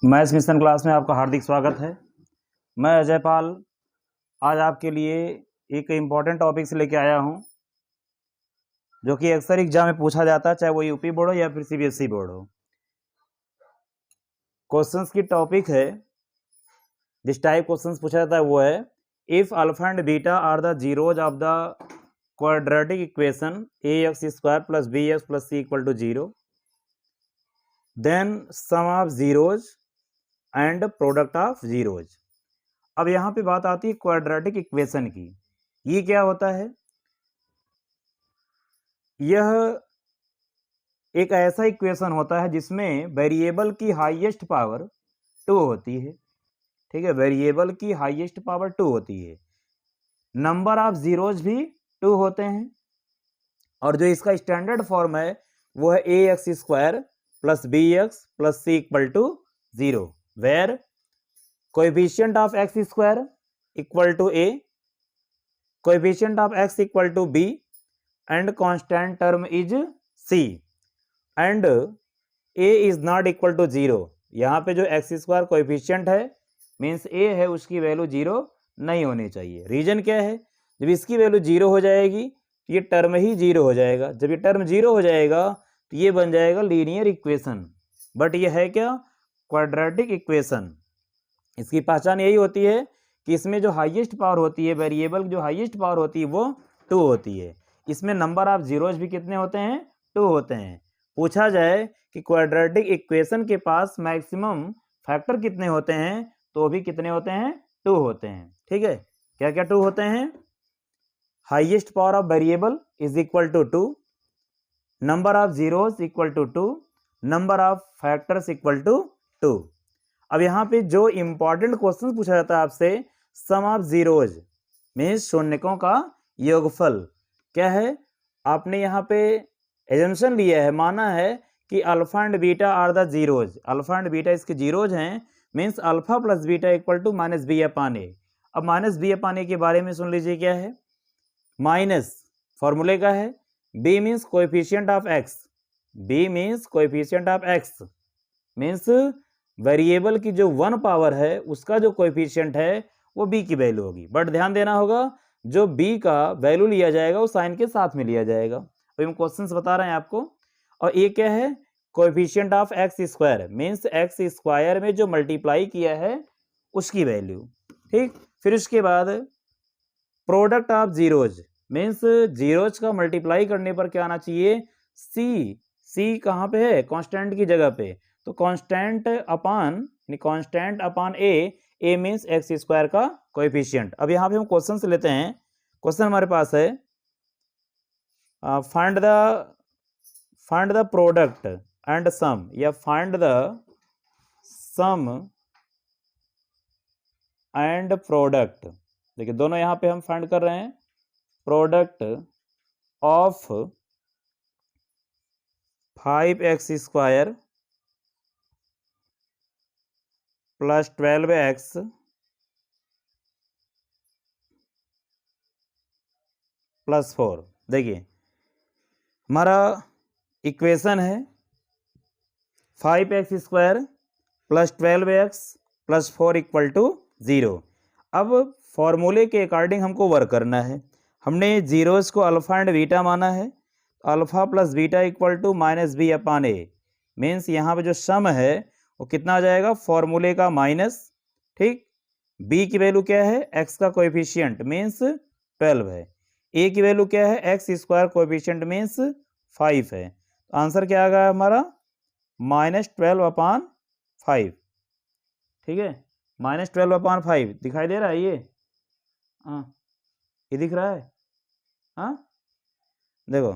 Maths mission class में आपका हार्दिक स्वागत है। मैं अजय पाल आज आपके लिए एक इम्पॉर्टेंट टॉपिक से लेके आया हूं, जो कि अक्सर एग्जाम में पूछा जाता है, चाहे वो यूपी बोर्ड हो या फिर सीबीएसई बोर्ड हो। क्वेश्चंस की टॉपिक है, जिस टाइप क्वेश्चंस पूछा जाता है वो है, if alpha and beta are the zeros of the quadratic equation ax square plus bx plus c equal to 0, then sum of zeros and product of zeros. अब यहां पे बात आती है क्वाड्रेटिक इक्वेशन की। ये क्या होता है? यह एक ऐसा इक्वेशन होता है जिसमें वेरिएबल की हाईएस्ट पावर 2 होती है। ठीक है, वेरिएबल की हाईएस्ट पावर 2 होती है। नंबर ऑफ जीरोज भी 2 होते हैं, और जो इसका स्टैंडर्ड फॉर्म है वो है ax square plus bx plus c equal to 0, where coefficient of x square equal to a, coefficient of x equal to b and constant term is c and a is not equal to 0। यहाँ पे जो x square coefficient है means a है, उसकी value 0 नहीं होनी चाहिए। Reason क्या है? जब इसकी वैल्यू 0 हो जाएगी तो ये टर्म ही 0 हो जाएगा। जब ये टर्म 0 हो जाएगा तो ये बन जाएगा लीनियर इक्वेशन। बट ये है क्या? Quadratic equation. इसकी पहचान यही होती है कि इसमें जो हाईएस्ट पावर होती है, वेरिएबल जो हाईएस्ट पावर होती है वो 2 होती है। इसमें नंबर ऑफ जीरोज भी कितने होते हैं? 2 होते हैं। पूछा जाए कि क्वाड्रेटिक इक्वेशन के पास मैक्सिमम फैक्टर कितने होते हैं, तो भी कितने होते हैं? 2 होते हैं। ठीक है, क्या क्या 2 होते हैं? Highest power of variable is equal to 2, number of zeros equal to 2, number of factors equal to 2। अब यहाँ पे जो इंपॉर्टेंट क्वेश्चन पूछा जाता है आपसे, सम ऑफ जीरोज मीन्स शून्यकों का योगफल क्या है? आपने यहाँ पे एजम्पशन लिया है, माना है कि alpha and beta are the zeros. Alpha and beta इसके जीरोज हैं, means alpha plus beta equal to minus B upon A. अब माइनस बी अपान ए के बारे में सुन लीजिए, क्या है? माइनस फॉर्मूले का है, b means coefficient of x, b means coefficient of x means variable की जो 1 पावर है उसका जो कोएफिशिएंट है वो b की वैल्यू होगी। बट ध्यान देना होगा, जो b का वैल्यू लिया जाएगा वो साइन के साथ में लिया जाएगा। अभी हम क्वेश्चंस बता रहे हैं आपको। और ये क्या है? Coefficient of x square means x square में जो मल्टीप्लाई किया है उसकी वैल्यू। ठीक, फिर उसके बाद product of zeros means zeros का मल्टीप्लाई करने पर क्या आना चाहिए? c कहाँ पे है? कांस्टेंट की जगह पे, तो constant upon a means x square का कोएफिशिएंट। अब यहाँ पे हम क्वेश्चन से लेते हैं। क्वेश्चन हमारे पास है, find the product and sum, या find the sum and product. देखिए दोनों यहाँ पे हम फाइंड कर रहे हैं। Product of 5x square plus 12x plus 4। देखिए हमारा इक्वेशन है 5x square plus 12x plus 4 equal to 0। अब फॉर्मूले के अकॉर्डिंग हमको वर्क करना है। हमने जीरोस को अल्फा एंड बीटा माना है, alpha plus beta equal to minus B upon a means यहाँ पे जो सम है वो कितना आ जाएगा? फॉर्मूले का माइनस। ठीक, b की वैल्यू क्या है? x का कोएफिशिएंट मीन्स 12 है। a की वैल्यू क्या है? एक्स स्क्वायर कोएफिशिएंट मीन्स 5 है। तो आंसर क्या आ गया हमारा? -12 अपान 5। ठीक है, -12 अपान 5 दिखाई दे रहा है ये? हाँ, ये दिख रहा है। हाँ, देखो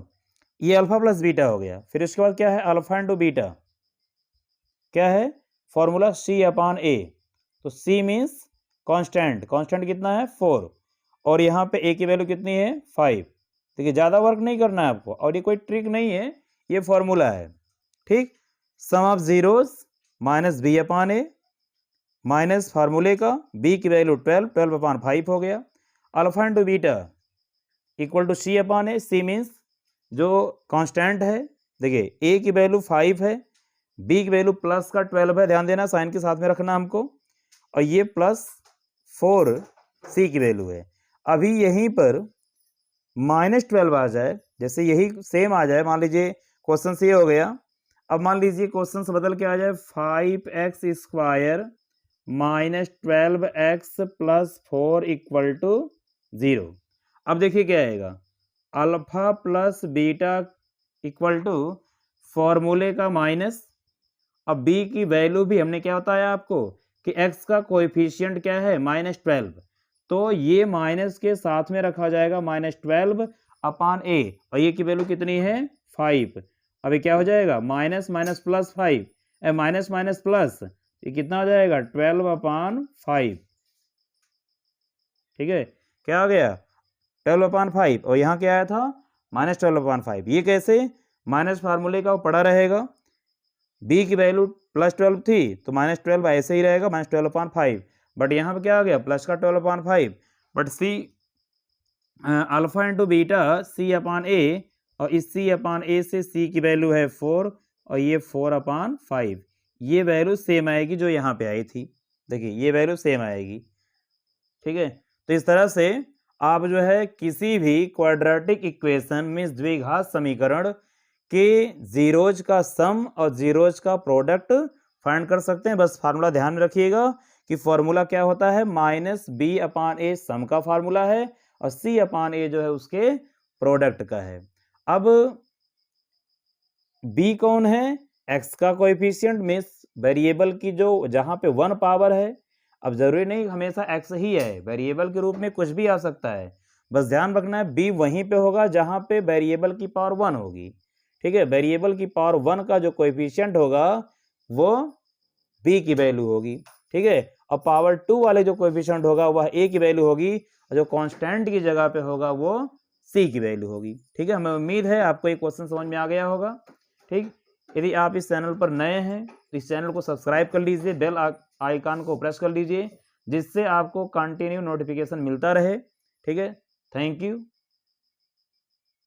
ये अल्फा प्लस बीटा हो गया। फिर उसके बाद क्या है? अल्फा इंटू बीटा क्या है? Formula c upon a। तो c मीन्स कांस्टेंट, कांस्टेंट कितना है? 4, और यहाँ पे a की वैल्यू कितनी है? 5। देखिए ज़्यादा वर्क नहीं करना है आपको, और ये कोई ट्रिक नहीं है, ये फॉर्मूला है। ठीक, sum of zeros minus B upon A minus फार्मूले का b की वैल्यू 12 अपान 5 हो गया। Alpha into beta equal to c upon a. c means जो कांस्टेंट है, देखिए a की वैल्यू 5 है, बी की वैल्यू प्लस का 12 है, ध्यान देना साइन के साथ में रखना हमको, और ये +4 सी की वैल्यू है। अभी यहीं पर -12 आ जाए, जैसे यही सेम आ जाए, मान लीजिए क्वेश्चन से ये हो गया। अब मान लीजिए क्वेश्चन से बदल के आ जाए 5x स्क्वायर -12x + 4 = 0। अब देखिए क्या आएगा, alpha plus beta equal to फॉर्मूले का माइनस। अब b की वैल्यू भी हमने क्या बताया आपको कि x का कोएफिशिएंट क्या है -12, तो ये माइनस के साथ में रखा जाएगा -12/a, और ये की वैल्यू कितनी है 5। अभी क्या हो जाएगा minus minus plus 5, minus minus plus, ये कितना हो जाएगा 12/5। ठीक है, क्या हो गया 12/5, और यहाँ क्या आया था -12/5। ये कैसे, माइनस फार्मूले का वो पड़ा रहेगा, b की वैल्यू +12 थी तो -12 ऐसे ही रहेगा -12/5, बट यहाँ पे क्या आ गया प्लस का 12/5, but c alpha into beta c/a, और इस c/a से c की वैल्यू है 4, और ये 4/5, ये वैल्यू सेम आएगी जो यहाँ पे आई थी। देखिए ये वैल्यू सेम आएगी। ठीक है, तो इस तरह से आप जो है किसी भी क्वाड्रेटिक इक्वेशन में द्विघात समीकरण के जीरोज का सम और जीरोज का प्रोडक्ट फाइंड कर सकते हैं। बस फार्मूला ध्यान में रखिएगा कि फार्मूला क्या होता है, -b/a सम का फार्मूला है, और c/a जो है उसके प्रोडक्ट का है। अब b कौन है, x का कोएफिशिएंट, मींस वेरिएबल की जो जहां पे 1 पावर है। अब जरूरी नहीं हमेशा x ही है, वेरिएबल के रूप में कुछ भी आ सकता है, बस ध्यान रखना है b वहीं पे होगा जहां पे वेरिएबल की पावर 1 होगी। ठीक है, वेरिएबल की पावर 1 का जो कोएफिशिएंट होगा वो b की वैल्यू होगी। ठीक है, और पावर 2 वाले जो कोएफिशिएंट होगा वह a की वैल्यू होगी, और जो कांस्टेंट की जगह पे होगा वो c की वैल्यू होगी। ठीक है, हमें उम्मीद है आपको ये क्वेश्चन समझ में आ गया होगा। ठीक, यदि आप इस चैनल पर नए हैं तो इस चैनल को सब्सक्राइब कर लीजिए, बेल आइकन को प्रेस कर लीजिए, जिससे आपको कंटिन्यू नोटिफिकेशन मिलता रहे। ठीक है, थैंक यू।